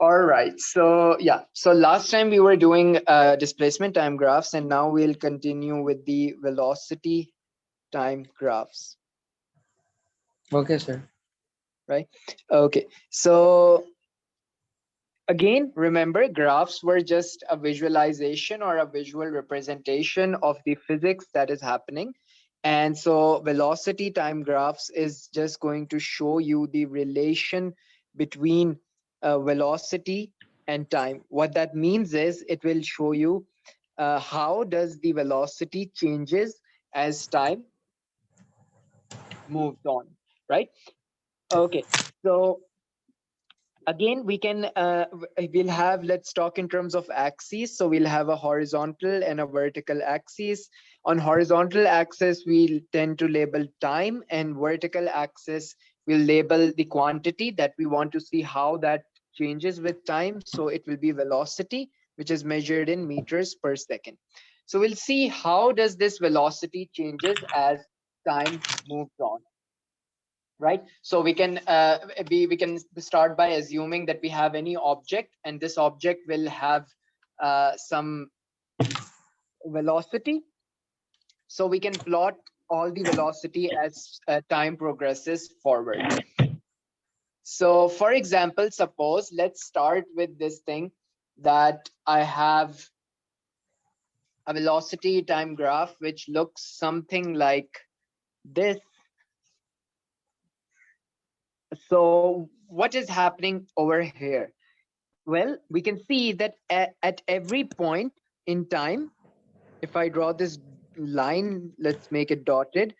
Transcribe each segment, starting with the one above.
All right. So yeah. So last time we were doing displacement time graphs, and now we'll continue with the velocity time graphs. Okay, sir. Right. Okay. So again, remember, graphs were just a visualization or a visual representation of the physics that is happening. And so velocity time graphs is just going to show you the relation between velocity and time. What that means is it will show you how does the velocity changes as time moves on, right? Okay, so again we can we'll have, let's talk in terms of axes. So we'll have a horizontal and a vertical axis. On horizontal axis we'll tend to label time, and vertical axis we'll label the quantity that we want to see how that changes with time. So it will be velocity, which is measured in meters per second. So we'll see how does this velocity changes as time moves on, right? So we can start by assuming that we have any object, and this object will have some velocity. So we can plot all the velocity as time progresses forward. So for example, suppose let's start with this thing that I have a velocity time graph which looks something like this. So what is happening over here? Well, we can see that at every point in time, if I draw this line, let's make it dotted,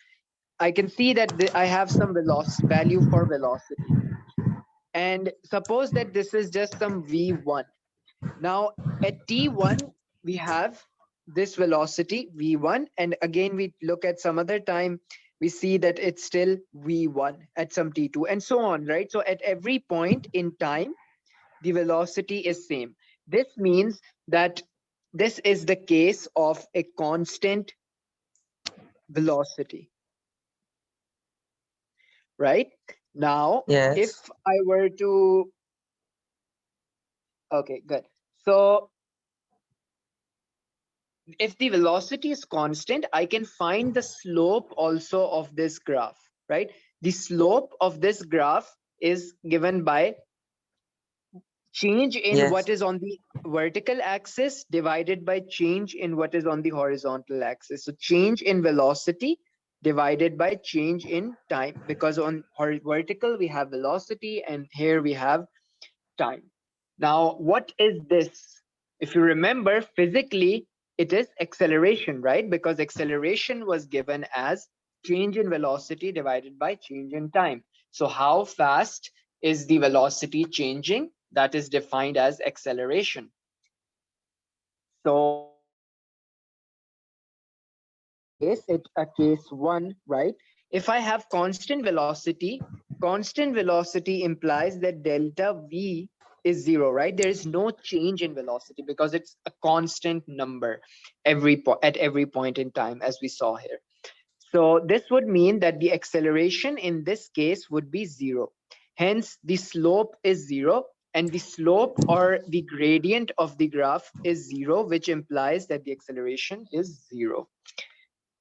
I can see that I have some value for velocity. And suppose that this is just some v1. Now at t1, we have this velocity v1. And again, we look at some other time, we see that it's still v1 at some t2 and so on, right? So at every point in time, the velocity is same. This means that this is the case of a constant velocity, right? Now, if Yes. I were to, okay, good. So if the velocity is constant, I can find the slope also of this graph, right? The slope of this graph is given by change in Yes. what is on the vertical axis divided by change in what is on the horizontal axis. So change in velocity divided by change in time, because on vertical we have velocity and here we have time. Now, what is this? If you remember, physically, it is acceleration, right? Because acceleration was given as change in velocity divided by change in time. So how fast is the velocity changing? That is defined as acceleration. So case, it's a case one, right? If I have constant velocity implies that delta V is zero, right? There is no change in velocity because it's a constant number at every point in time, as we saw here. So this would mean that the acceleration in this case would be zero. Hence, the slope is zero, and the slope or the gradient of the graph is zero, which implies that the acceleration is zero.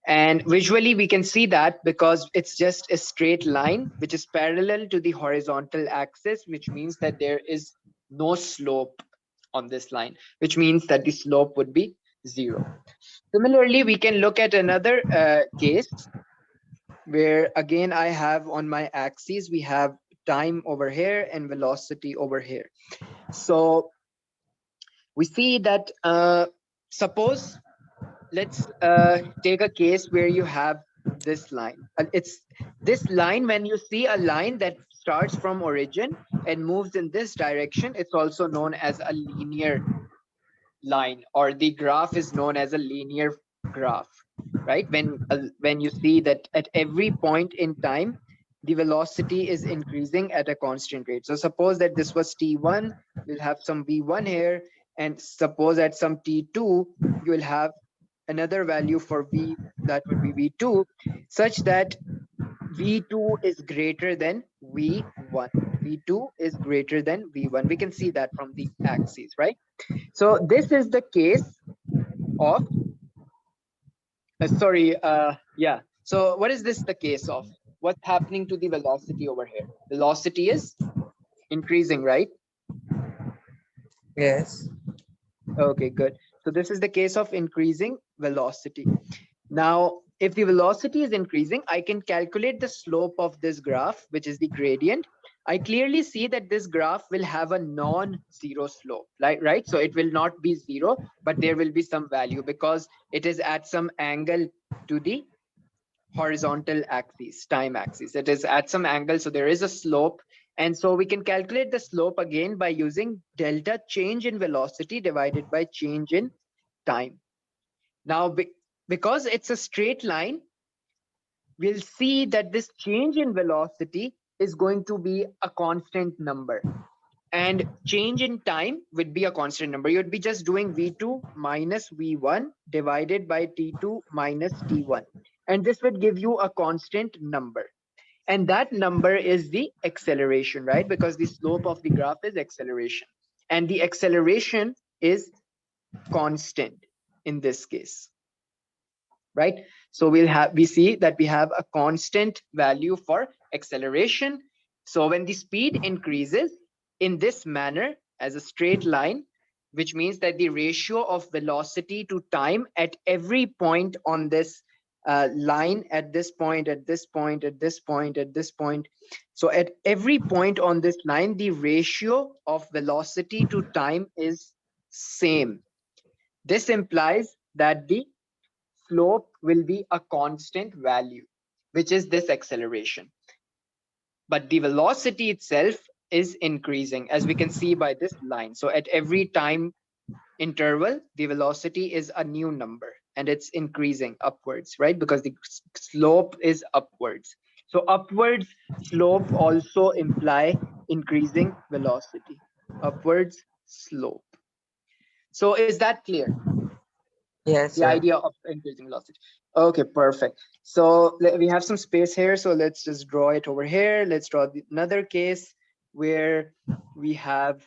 And visually, we can see that because it's just a straight line, which is parallel to the horizontal axis, which means that there is no slope on this line, which means that the slope would be zero. Similarly, we can look at another case where again, I have on my axes, we have time over here and velocity over here. So we see that suppose let's take a case where you have this line. It's this line, when you see a line that starts from origin and moves in this direction, it's also known as a linear line, or the graph is known as a linear graph, right? When you see that at every point in time, the velocity is increasing at a constant rate. So suppose that this was t1, we'll have some v1 here, and suppose at some t2, you will have another value for v, that would be v2, such that v2 is greater than v1. v2 is greater than v1. We can see that from the axes, right? So this is the case of, yeah. So what is this the case of? What's happening to the velocity over here? Velocity is increasing, right? Yes. Okay, good. So this is the case of increasing velocity. Now, if the velocity is increasing, I can calculate the slope of this graph, which is the gradient. I clearly see that this graph will have a non-zero slope, right? So it will not be zero, but there will be some value because it is at some angle to the horizontal axis, time axis. It is at some angle, so there is a slope. And so we can calculate the slope again by using delta change in velocity divided by change in time. Now, because it's a straight line, we'll see that this change in velocity is going to be a constant number. And change in time would be a constant number. You'd be just doing v2 minus v1 divided by t2 minus t1. And this would give you a constant number. And that number is the acceleration, right? Because the slope of the graph is acceleration. And the acceleration is constant in this case, right? So we see that we have a constant value for acceleration. So when the speed increases in this manner as a straight line, which means that the ratio of velocity to time at every point on this line, at this point, at this point, at this point, at this point. So at every point on this line, the ratio of velocity to time is same. This implies that the slope will be a constant value, which is this acceleration. But the velocity itself is increasing, as we can see by this line. So at every time interval, the velocity is a new number and it's increasing upwards, right? Because the slope is upwards. So upwards slope also imply increasing velocity, upwards slope. So is that clear? Yes, The sir. idea of increasing velocity. Okay, perfect. So we have some space here. So let's just draw it over here. Let's draw another case where we have,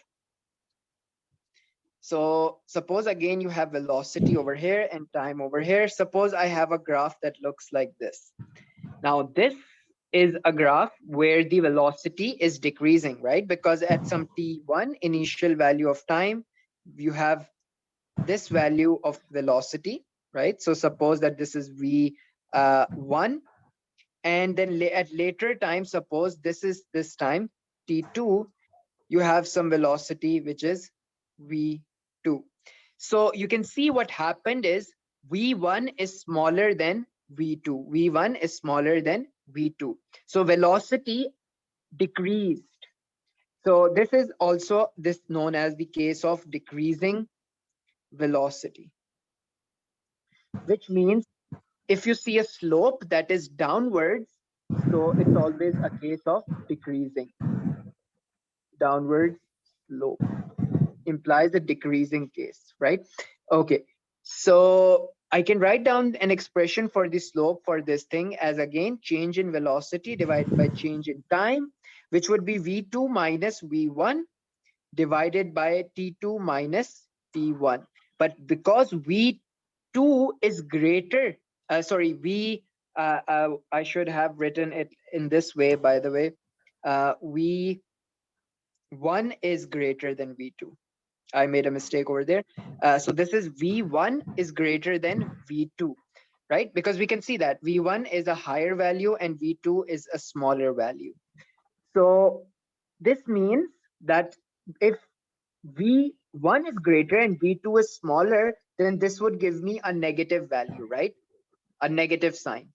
so suppose again you have velocity over here and time over here. Suppose I have a graph that looks like this. Now this is a graph where the velocity is decreasing, right? Because at some t1 initial value of time, you have this value of velocity, right? So suppose that this is v1, and then at later time, suppose this is this time t2, you have some velocity which is v2. So you can see what happened is v1 is smaller than v2. V1 is smaller than v2. So velocity decreased. So this is also this known as the case of decreasing velocity, which means if you see a slope that is downwards, so it's always a case of decreasing. Downward slope implies a decreasing case, right? Okay, so I can write down an expression for the slope for this thing as again change in velocity divided by change in time, which would be v2 minus v1 divided by t2 minus t1. But because v2 is greater, I should have written it in this way, by the way. V1 is greater than v2. I made a mistake over there. So this is v1 is greater than v2, right? Because we can see that v1 is a higher value and v2 is a smaller value. So this means that if v1 is greater and v2 is smaller, then this would give me a negative value, right? A negative sign.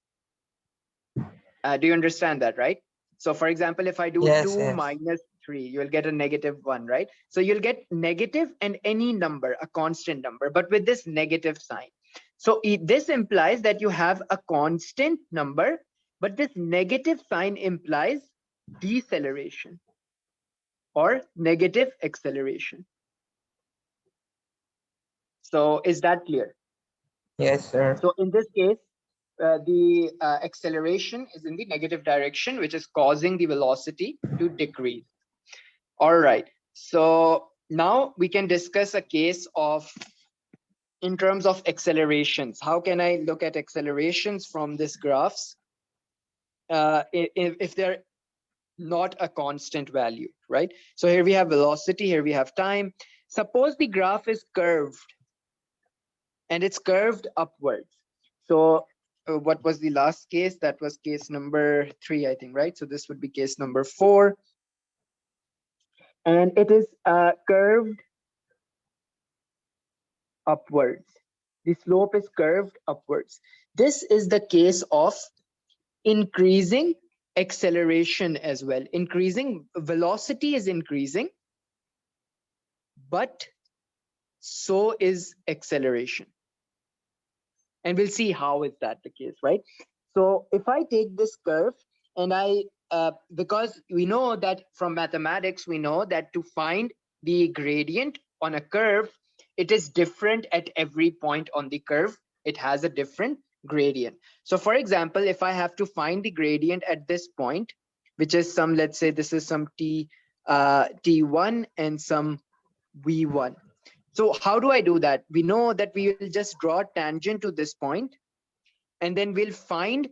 Do you understand that, right? So for example, if I do Yes, 2 yes. minus 3, you'll get a negative 1, right? So you'll get negative and any number, a constant number, but with this negative sign. So this implies that you have a constant number, but this negative sign implies deceleration or negative acceleration. So is that clear? Yes, sir. So in this case, the acceleration is in the negative direction, which is causing the velocity to decrease. All right. So now we can discuss a case of in terms of accelerations. How can I look at accelerations from this graphs if they're not a constant value, right? So here we have velocity, here we have time. Suppose the graph is curved and it's curved upwards. So what was the last case? That was case number 3, I think, right? So this would be case number 4. And it is curved upwards. The slope is curved upwards. This is the case of increasing acceleration as well. Increasing velocity is increasing, but so is acceleration. And we'll see how is that the case, right? So if I take this curve and because we know that from mathematics, we know that to find the gradient on a curve, it is different at every point on the curve. It has a different gradient. So for example, if I have to find the gradient at this point, which is some, let's say this is some t1 and some v1. So how do I do that? We know that we will just draw a tangent to this point, and then we'll find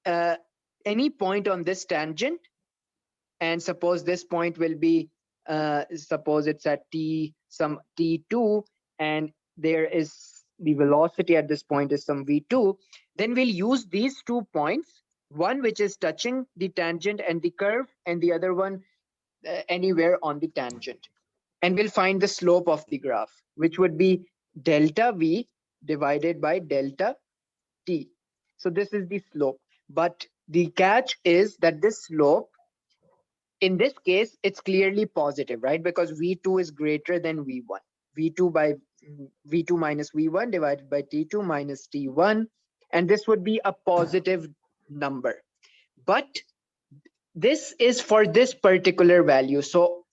uh, any point on this tangent. And suppose this point will be, suppose it's at some t2, and there is the velocity at this point is some v2. Then we'll use these 2 points, one which is touching the tangent and the curve, and the other one anywhere on the tangent. And we'll find the slope of the graph, which would be delta v divided by delta t. So this is the slope. But the catch is that this slope, in this case, it's clearly positive, right? Because v2 is greater than v1. v2 minus v1 divided by t2 minus t1. And this would be a positive number. But this is for this particular value. So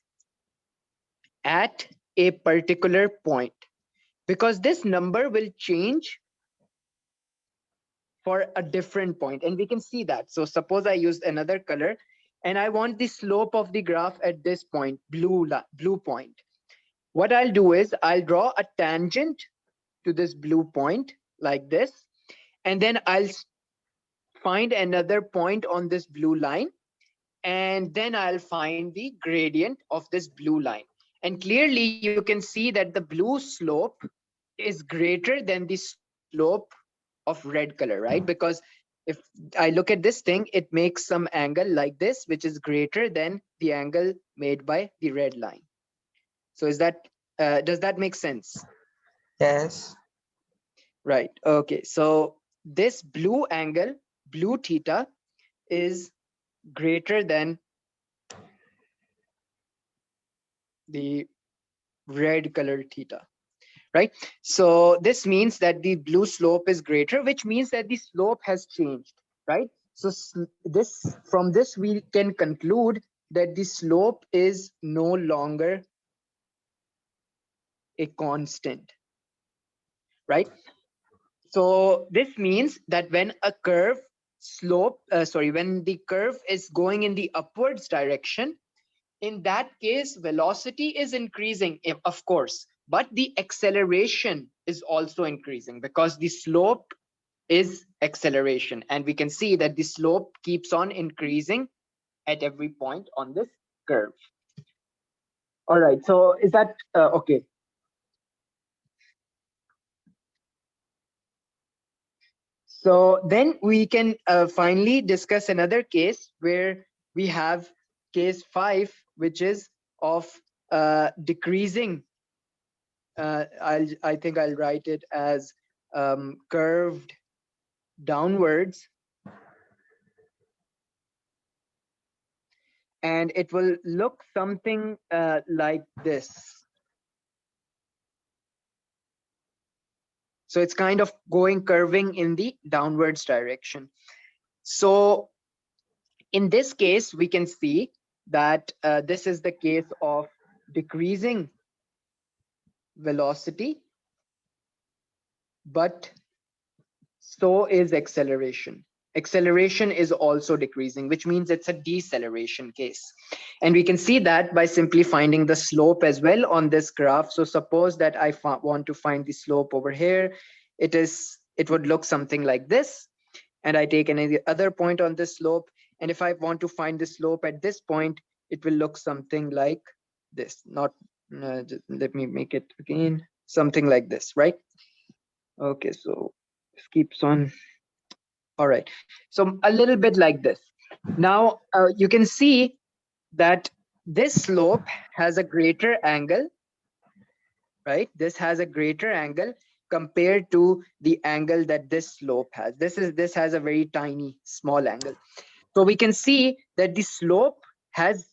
at a particular point, because this number will change for a different point, and we can see that. So suppose I used another color and I want the slope of the graph at this point, blue point. What I'll do is I'll draw a tangent to this blue point like this, and then I'll find another point on this blue line, and then I'll find the gradient of this blue line. And clearly you can see that the blue slope is greater than the slope of red color, right? Because if I look at this thing, it makes some angle like this, which is greater than the angle made by the red line. So does that make sense? Yes. Right. Okay. So this blue angle, blue theta, is greater than the red color theta, right? So this means that the blue slope is greater, which means that the slope has changed, right? So from this we can conclude that the slope is no longer a constant, right? So this means that when a curve when the curve is going in the upwards direction, in that case, velocity is increasing, of course, but the acceleration is also increasing because the slope is acceleration. And we can see that the slope keeps on increasing at every point on this curve. All right, so is that okay? So then we can finally discuss another case where we have case 5, which is of decreasing. I think I'll write it as curved downwards, and it will look something like this. So it's kind of going curving in the downwards direction. So in this case, we can see that this is the case of decreasing velocity, but so is acceleration. acceleration is also decreasing, which means it's a deceleration case. And we can see that by simply finding the slope as well on this graph. So suppose that I want to find the slope over here. It would look something like this. And I take any other point on this slope. And if I want to find the slope at this point, it will look something like this. Not, let me make it again, something like this, right? Okay, so this keeps on. All right, so a little bit like this. Now you can see that this slope has a greater angle, right? This has a greater angle compared to the angle that this slope has. This has a very tiny, small angle. So we can see that the slope has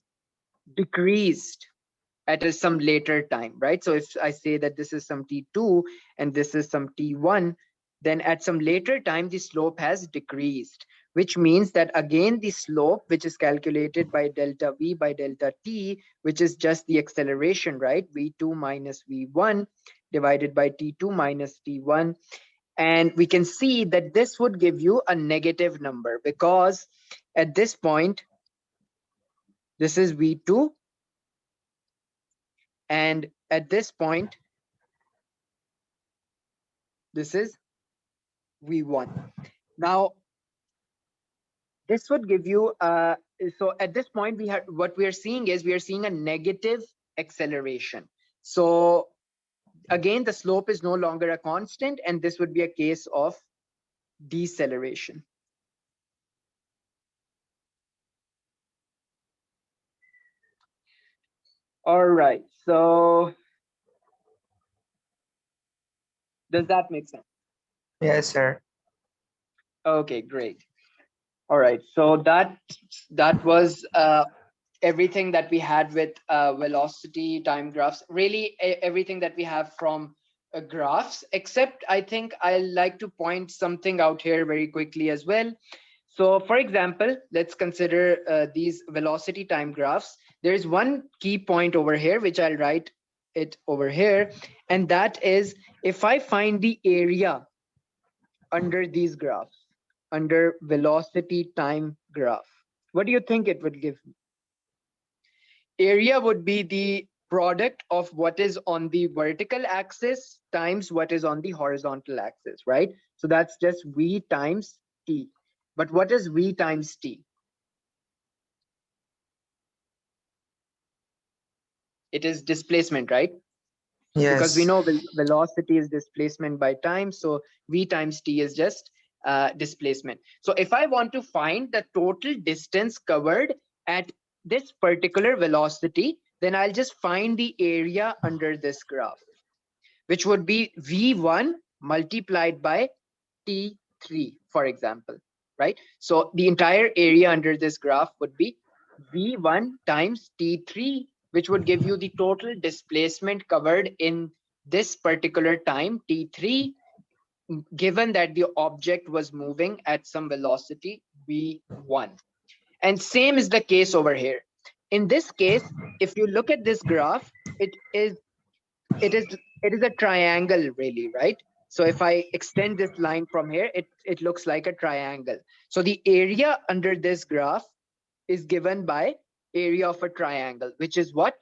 decreased at some later time, right? So if I say that this is some t2 and this is some t1, then at some later time, the slope has decreased, which means that again, the slope, which is calculated by delta v by delta t, which is just the acceleration, right? v2 minus v1 divided by t2 minus t1. And we can see that this would give you a negative number because at this point, this is v2. And at this point, this is v1. Now, this would give you, so at this point, what we are seeing is we are seeing a negative acceleration. So again, the slope is no longer a constant, and this would be a case of deceleration. All right, so does that make sense? Yes, sir. Okay, great. All right, so that was everything that we had with velocity time graphs, really everything that we have from graphs, except I think I like to point something out here very quickly as well. So for example, let's consider these velocity time graphs. There is one key point over here, which I'll write it over here. And that is, if I find the area under these graphs, under velocity time graph, what do you think it would give? Area would be the product of what is on the vertical axis times what is on the horizontal axis, right? So that's just V times T. But what is V times T? It is displacement, right? Because we Yes. know velocity is displacement by time. So V times T is just displacement. So if I want to find the total distance covered at this particular velocity, then I'll just find the area under this graph, which would be V1 multiplied by T3, for example, right? So the entire area under this graph would be V1 times T3, which would give you the total displacement covered in this particular time, T3, given that the object was moving at some velocity V1. And same is the case over here. In this case, if you look at this graph, it is it is it is a triangle, really, right? So if I extend this line from here, it looks like a triangle. So the area under this graph is given by area of a triangle, which is what?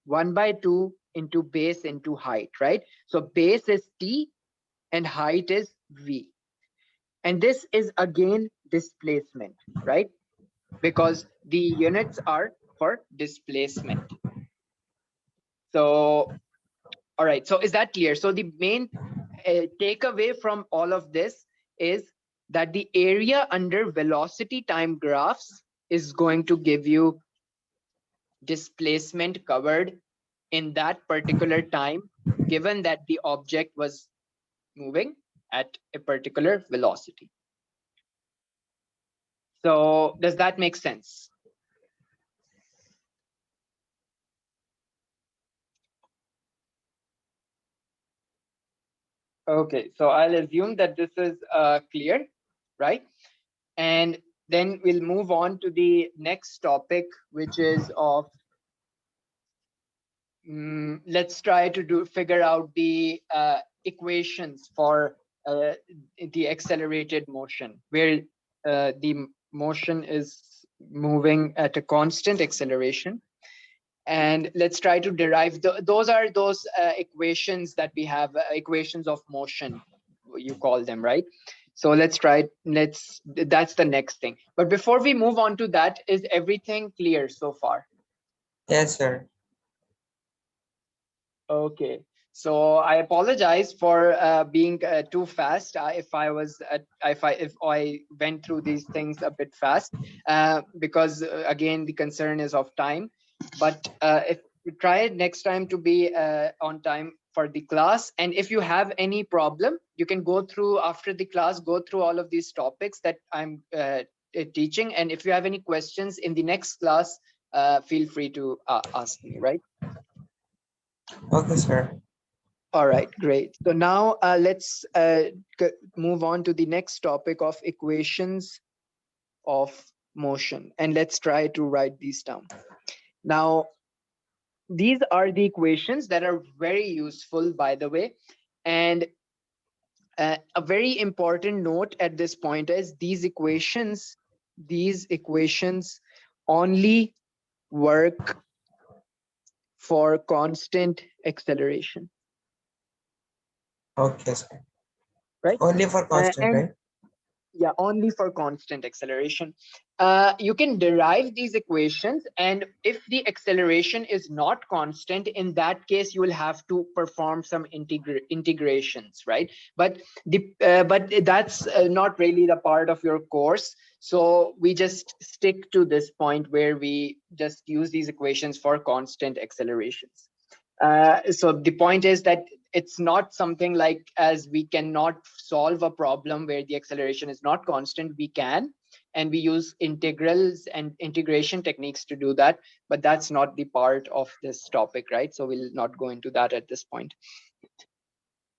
1 by 2 into base into height, right? So base is T and height is V. And this is again displacement, right? Because the units are for displacement. So all right, so is that clear? So the main takeaway from all of this is that the area under velocity time graphs is going to give you displacement covered in that particular time, given that the object was moving at a particular velocity. So does that make sense? Okay, so I'll assume that this is clear, right? And then we'll move on to the next topic, which is of let's try to figure out the equations for the accelerated motion, where the motion is moving at a constant acceleration. And let's try to derive those are those equations that we have, equations of motion, you call them, right? So that's the next thing. But before we move on to that, is everything clear so far? Yes, sir. Okay, so I apologize for being too fast. If I went through these things a bit fast, because again the concern is of time. But if you try it next time to be on time for the class, and if you have any problem, you can go through after the class, go through all of these topics that I'm teaching, and if you have any questions in the next class, feel free to ask me, right? Okay, sir. All right, great. So now let's move on to the next topic of equations of motion. And let's try to write these down. Now, these are the equations that are very useful, by the way. And a very important note at this point is these equations only work for constant acceleration, Okay, sir. right? Only for constant, And right? yeah, only for constant acceleration. You can derive these equations, and if the acceleration is not constant, in that case you will have to perform some integrations, right? But that's not really the part of your course, so we just stick to this point where we just use these equations for constant accelerations. So the point is that it's not something like, as we cannot solve a problem where the acceleration is not constant, we can, and we use integrals and integration techniques to do that, but that's not the part of this topic, right? So we'll not go into that at this point.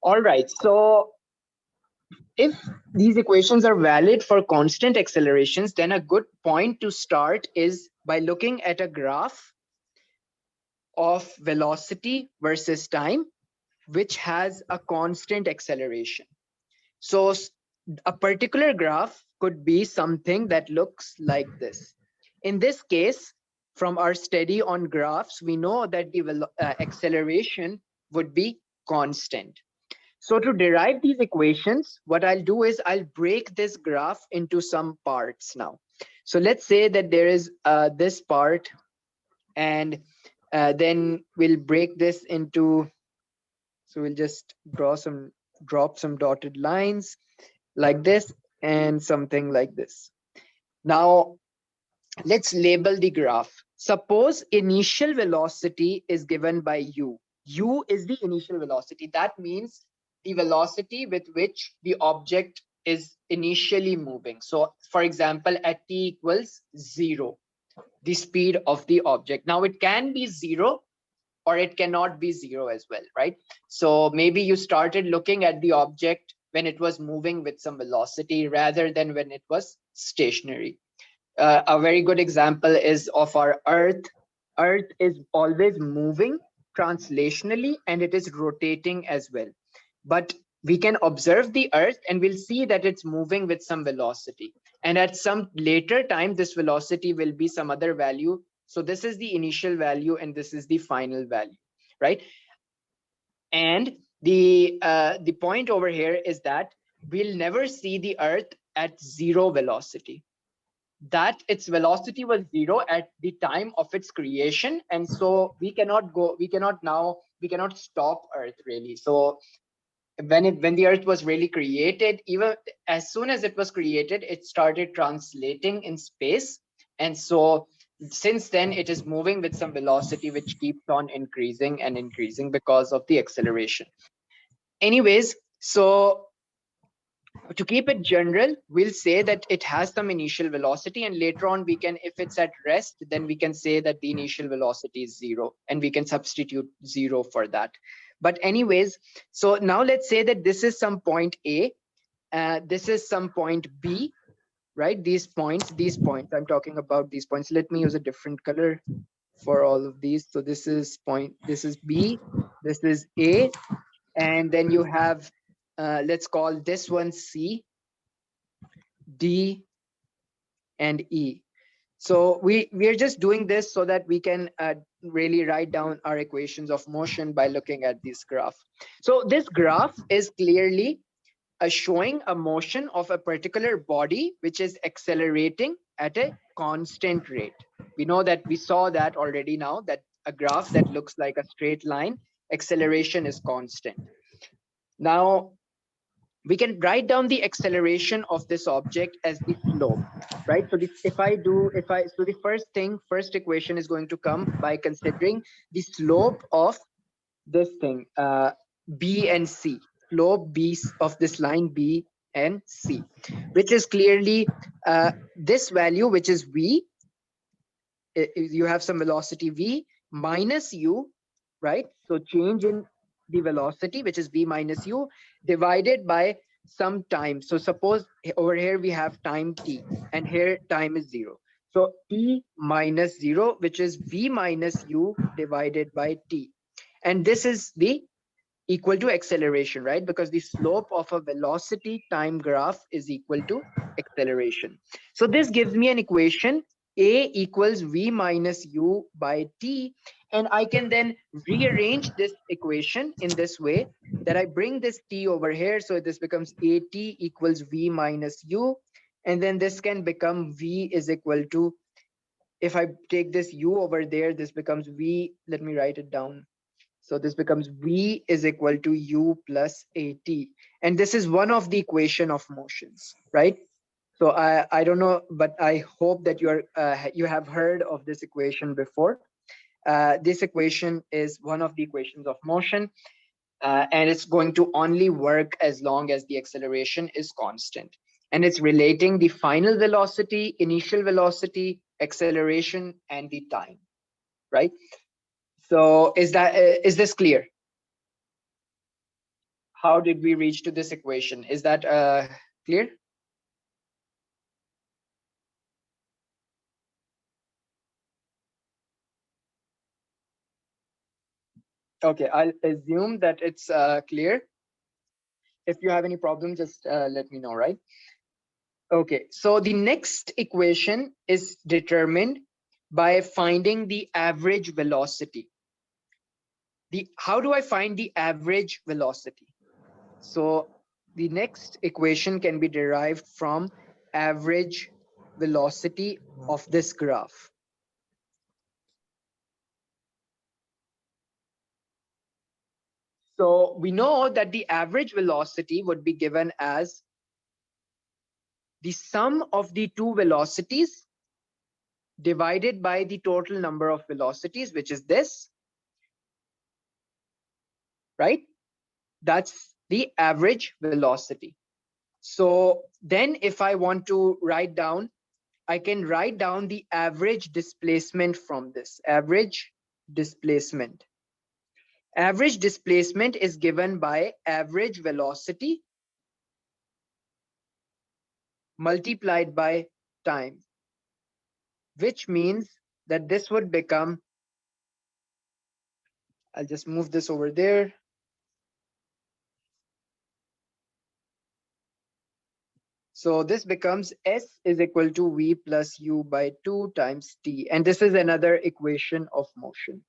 All right, so if these equations are valid for constant accelerations, then a good point to start is by looking at a graph of velocity versus time, which has a constant acceleration. So a particular graph could be something that looks like this. In this case, from our study on graphs, we know that the acceleration would be constant. So to derive these equations, what I'll do is I'll break this graph into some parts now. So let's say that there is this part, and then we'll break this into, so we'll just drop some dotted lines like this and something like this. Now, let's label the graph. Suppose initial velocity is given by u. U is the initial velocity. That means the velocity with which the object is initially moving. So, for example, at t equals 0, the speed of the object. Now, it can be 0 or it cannot be 0 as well, right? So maybe you started looking at the object when it was moving with some velocity rather than when it was stationary. A very good example is of our Earth. Earth is always moving translationally, and it is rotating as well. But we can observe the Earth and we'll see that it's moving with some velocity. And at some later time, this velocity will be some other value. So this is the initial value and this is the final value, right? And the point over here is that we'll never see the Earth at 0 velocity, that its velocity was 0 at the time of its creation, and so we cannot stop Earth really. So when the Earth was really created, even as soon as it was created, it started translating in space, and so since then it is moving with some velocity which keeps on increasing and increasing because of the acceleration. Anyways, so to keep it general, we'll say that it has some initial velocity, and later on we can, if it's at rest, then we can say that the initial velocity is 0, and we can substitute 0 for that. But anyways, so now let's say that this is some point A, this is some point B, right? These points, I'm talking about these points. Let me use a different color for all of these. So this is point, this is B, this is A, and then you have, let's call this one C, D, and E. So we are just doing this so that we can really write down our equations of motion by looking at this graph. So this graph is clearly showing a motion of a particular body which is accelerating at a constant rate. We know that we saw that already now, that a graph that looks like a straight line, acceleration is constant. Now we can write down the acceleration of this object as the slope, right? So so the first equation is going to come by considering the slope of this thing, B and C, slope B of this line B and C, which is clearly this value, which is V. You have some velocity V minus U, right? So change in the velocity, which is V minus U, divided by some time. So suppose over here we have time T, and here time is 0. So T minus 0, which is V minus U divided by T. And this is the equal to acceleration, right? Because the slope of a velocity time graph is equal to acceleration. So this gives me an equation, A equals V minus U by T. And I can then rearrange this equation in this way, that I bring this T over here. So this becomes AT equals V minus U. And then this can become V is equal to, if I take this U over there, this becomes V, let me write it down. So this becomes V is equal to U plus AT. And this is one of the equation of motions, right? So I don't know, but I hope that you have heard of this equation before. This equation is one of the equations of motion, and it's going to only work as long as the acceleration is constant. And it's relating the final velocity, initial velocity, acceleration, and the time, right? So is this clear? How did we reach to this equation? Is that clear? Okay, I'll assume that it's clear. If you have any problem, just let me know, right? Okay, so the next equation is determined by finding the average velocity. How do I find the average velocity? So the next equation can be derived from average velocity of this graph. So we know that the average velocity would be given as the sum of the two velocities divided by the total number of velocities, which is this, right? That's the average velocity. So then if I want to write down, I can write down the average displacement from this. Average displacement. Average displacement is given by average velocity multiplied by time, which means that this would become, I'll just move this over there. So this becomes S is equal to V plus U by 2 times T. And this is another equation of motion.